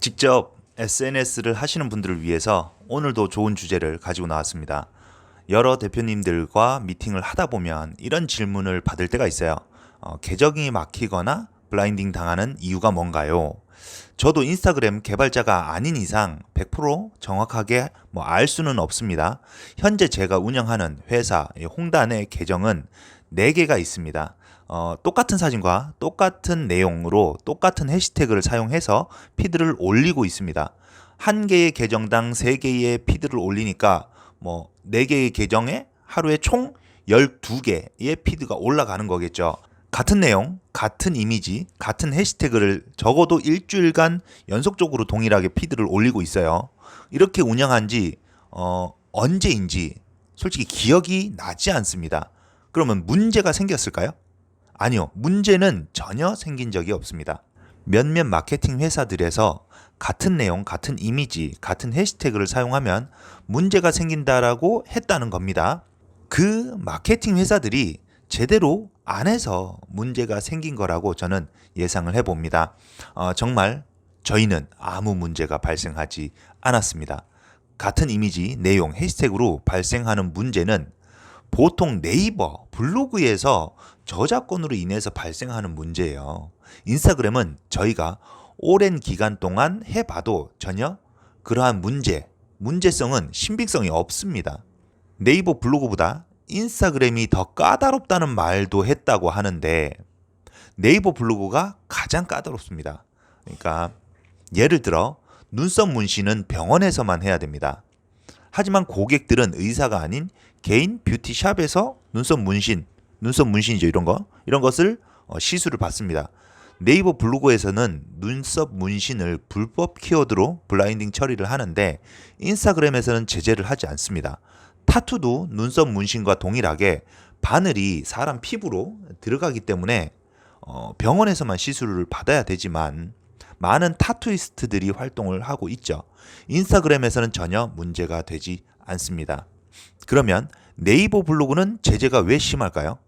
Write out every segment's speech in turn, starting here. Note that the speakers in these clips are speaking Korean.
직접 SNS를 하시는 분들을 위해서 오늘도 좋은 주제를 가지고 나왔습니다. 여러 대표님들과 미팅을 하다 보면 이런 질문을 받을 때가 있어요. 계정이 막히거나 블라인딩 당하는 이유가 뭔가요? 저도 인스타그램 개발자가 아닌 이상 100% 정확하게 알 수는 없습니다. 현재 제가 운영하는 회사 홍단의 계정은 4개가 있습니다. 똑같은 사진과 똑같은 내용으로 똑같은 해시태그를 사용해서 피드를 올리고 있습니다. 한 개의 계정당 3개의 피드를 올리니까 4개의 계정에 하루에 총 12개의 피드가 올라가는 거겠죠. 같은 내용, 같은 이미지, 같은 해시태그를 적어도 일주일간 연속적으로 동일하게 피드를 올리고 있어요. 이렇게 운영한 지 언제인지 솔직히 기억이 나지 않습니다. 그러면 문제가 생겼을까요? 아니요. 문제는 전혀 생긴 적이 없습니다. 몇몇 마케팅 회사들에서 같은 내용, 같은 이미지, 같은 해시태그를 사용하면 문제가 생긴다라고 했다는 겁니다. 그 마케팅 회사들이 제대로 안 해서 문제가 생긴 거라고 저는 예상을 해봅니다. 정말 저희는 아무 문제가 발생하지 않았습니다. 같은 이미지, 내용, 해시태그로 발생하는 문제는 보통 네이버, 블로그에서 저작권으로 인해서 발생하는 문제예요. 인스타그램은 저희가 오랜 기간 동안 해봐도 전혀 그러한 문제성은 신빙성이 없습니다. 네이버 블로그보다 인스타그램이 더 까다롭다는 말도 했다고 하는데 네이버 블로그가 가장 까다롭습니다. 그러니까 예를 들어 눈썹 문신은 병원에서만 해야 됩니다. 하지만 고객들은 의사가 아닌 개인 뷰티샵에서 눈썹 문신이죠. 이런 것을 시술을 받습니다. 네이버 블로그에서는 눈썹 문신을 불법 키워드로 블라인딩 처리를 하는데 인스타그램에서는 제재를 하지 않습니다. 타투도 눈썹 문신과 동일하게 바늘이 사람 피부로 들어가기 때문에 병원에서만 시술을 받아야 되지만 많은 타투이스트들이 활동을 하고 있죠. 인스타그램에서는 전혀 문제가 되지 않습니다. 그러면 네이버 블로그는 제재가 왜 심할까요?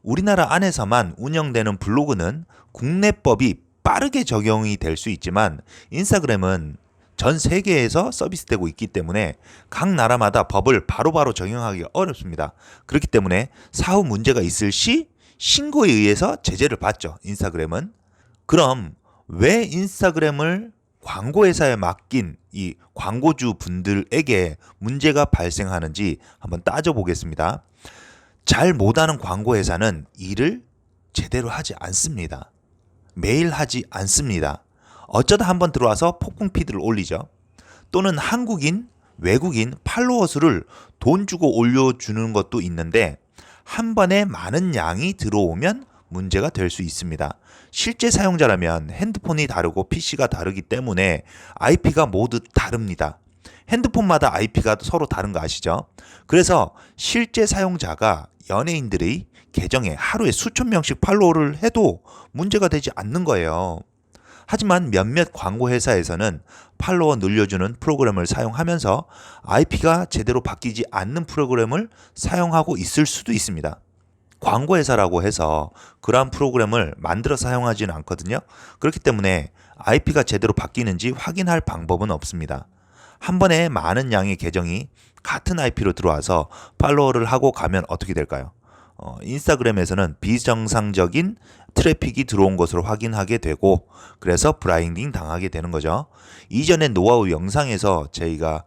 우리나라 안에서만 운영되는 블로그는 국내법이 빠르게 적용이 될 수 있지만 인스타그램은 전 세계에서 서비스되고 있기 때문에 각 나라마다 법을 바로바로 적용하기 어렵습니다. 그렇기 때문에 사후 문제가 있을 시 신고에 의해서 제재를 받죠. 인스타그램은. 그럼 왜 인스타그램을 광고회사에 맡긴 이 광고주 분들에게 문제가 발생하는지 한번 따져보겠습니다. 잘 못하는 광고회사는 일을 제대로 하지 않습니다. 매일 하지 않습니다. 어쩌다 한번 들어와서 폭풍 피드를 올리죠. 또는 한국인, 외국인 팔로워 수를 돈 주고 올려주는 것도 있는데 한 번에 많은 양이 들어오면 문제가 될 수 있습니다. 실제 사용자라면 핸드폰이 다르고 PC가 다르기 때문에 IP가 모두 다릅니다. 핸드폰마다 IP가 서로 다른 거 아시죠? 그래서 실제 사용자가 연예인들의 계정에 하루에 수천 명씩 팔로우를 해도 문제가 되지 않는 거예요. 하지만 몇몇 광고 회사에서는 팔로워 늘려주는 프로그램을 사용하면서 IP가 제대로 바뀌지 않는 프로그램을 사용하고 있을 수도 있습니다. 광고 회사라고 해서 그러한 프로그램을 만들어 사용하지는 않거든요. 그렇기 때문에 IP가 제대로 바뀌는지 확인할 방법은 없습니다. 한 번에 많은 양의 계정이 같은 IP로 들어와서 팔로워를 하고 가면 어떻게 될까요? 인스타그램에서는 비정상적인 트래픽이 들어온 것으로 확인하게 되고 그래서 브라인딩 당하게 되는 거죠. 이전에 노하우 영상에서 저희가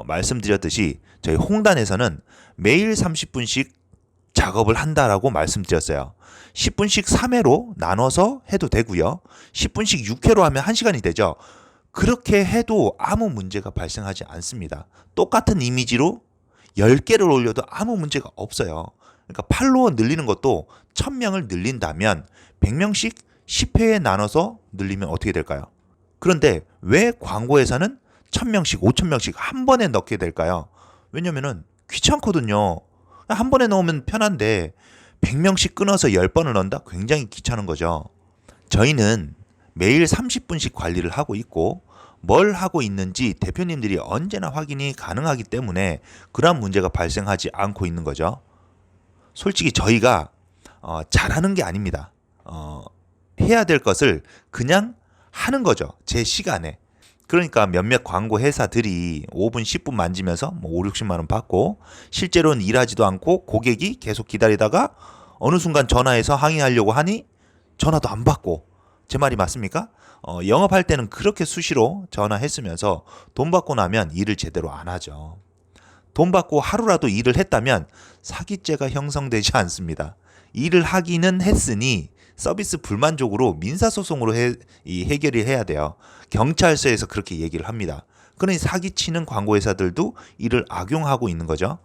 말씀드렸듯이 저희 홍단에서는 매일 30분씩 작업을 한다라고 말씀드렸어요. 10분씩 3회로 나눠서 해도 되고요. 10분씩 6회로 하면 1시간이 되죠. 그렇게 해도 아무 문제가 발생하지 않습니다. 똑같은 이미지로 10개를 올려도 아무 문제가 없어요. 그러니까 팔로워 늘리는 것도 1000명을 늘린다면 100명씩 10회에 나눠서 늘리면 어떻게 될까요? 그런데 왜 광고회사는 1000명씩, 5000명씩 한 번에 넣게 될까요? 왜냐면은 귀찮거든요. 한 번에 넣으면 편한데 100명씩 끊어서 10번을 넣는다? 굉장히 귀찮은 거죠. 저희는 매일 30분씩 관리를 하고 있고 뭘 하고 있는지 대표님들이 언제나 확인이 가능하기 때문에 그러한 문제가 발생하지 않고 있는 거죠. 솔직히 저희가 잘하는 게 아닙니다. 해야 될 것을 그냥 하는 거죠. 제 시간에. 그러니까 몇몇 광고 회사들이 5분, 10분 만지면서 뭐 5, 60만 원 받고 실제로는 일하지도 않고 고객이 계속 기다리다가 어느 순간 전화해서 항의하려고 하니 전화도 안 받고. 제 말이 맞습니까? 영업할 때는 그렇게 수시로 전화했으면서 돈 받고 나면 일을 제대로 안 하죠. 돈 받고 하루라도 일을 했다면 사기죄가 형성되지 않습니다. 일을 하기는 했으니 서비스 불만족으로 민사소송으로 해결이 해야 돼요. 경찰서에서 그렇게 얘기를 합니다. 그러니 사기치는 광고회사들도 이를 악용하고 있는 거죠.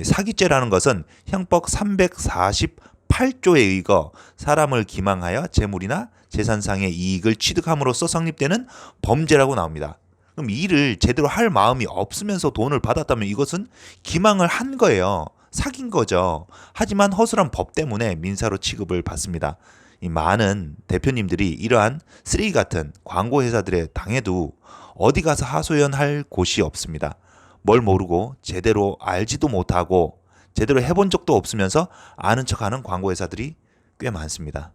사기죄라는 것은 형법 348조에 의거 사람을 기망하여 재물이나 재산상의 이익을 취득함으로써 성립되는 범죄라고 나옵니다. 그럼 일을 제대로 할 마음이 없으면서 돈을 받았다면 이것은 기망을 한 거예요. 사귄 거죠. 하지만 허술한 법 때문에 민사로 취급을 받습니다. 이 많은 대표님들이 이러한 쓰레기 같은 광고 회사들에 당해도 어디 가서 하소연할 곳이 없습니다. 뭘 모르고 제대로 알지도 못하고 제대로 해본 적도 없으면서 아는 척하는 광고 회사들이 꽤 많습니다.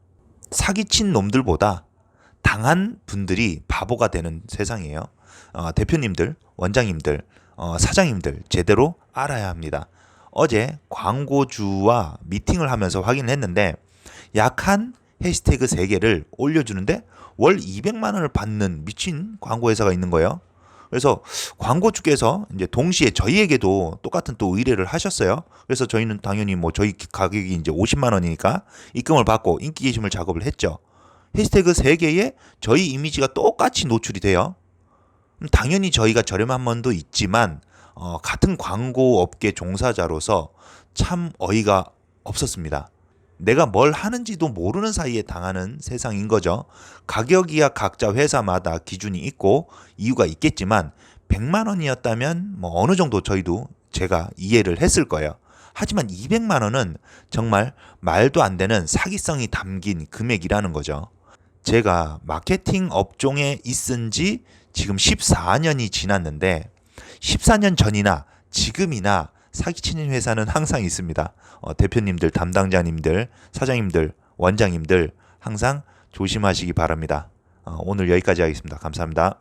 사기친 놈들보다 당한 분들이 바보가 되는 세상이에요. 대표님들, 원장님들, 사장님들 제대로 알아야 합니다. 어제 광고주와 미팅을 하면서 확인했는데 약한 해시태그 3개를 올려주는데 월 200만 원을 받는 미친 광고 회사가 있는 거예요. 그래서 광고주께서 이제 동시에 저희에게도 똑같은 또 의뢰를 하셨어요. 그래서 저희는 당연히 뭐 저희 가격이 이제 50만 원이니까 입금을 받고 인기 게시물 작업을 했죠. 해시태그 3개에 저희 이미지가 똑같이 노출이 돼요. 당연히 저희가 저렴한 면도 있지만 같은 광고업계 종사자로서 참 어이가 없었습니다. 내가 뭘 하는지도 모르는 사이에 당하는 세상인 거죠. 가격이야 각자 회사마다 기준이 있고 이유가 있겠지만 100만 원이었다면 뭐 어느 정도 저희도 제가 이해를 했을 거예요. 하지만 200만 원은 정말 말도 안 되는 사기성이 담긴 금액이라는 거죠. 제가 마케팅 업종에 있은 지 지금 14년이 지났는데 14년 전이나 지금이나 사기치는 회사는 항상 있습니다. 대표님들, 담당자님들, 사장님들, 원장님들 항상 조심하시기 바랍니다. 오늘 여기까지 하겠습니다. 감사합니다.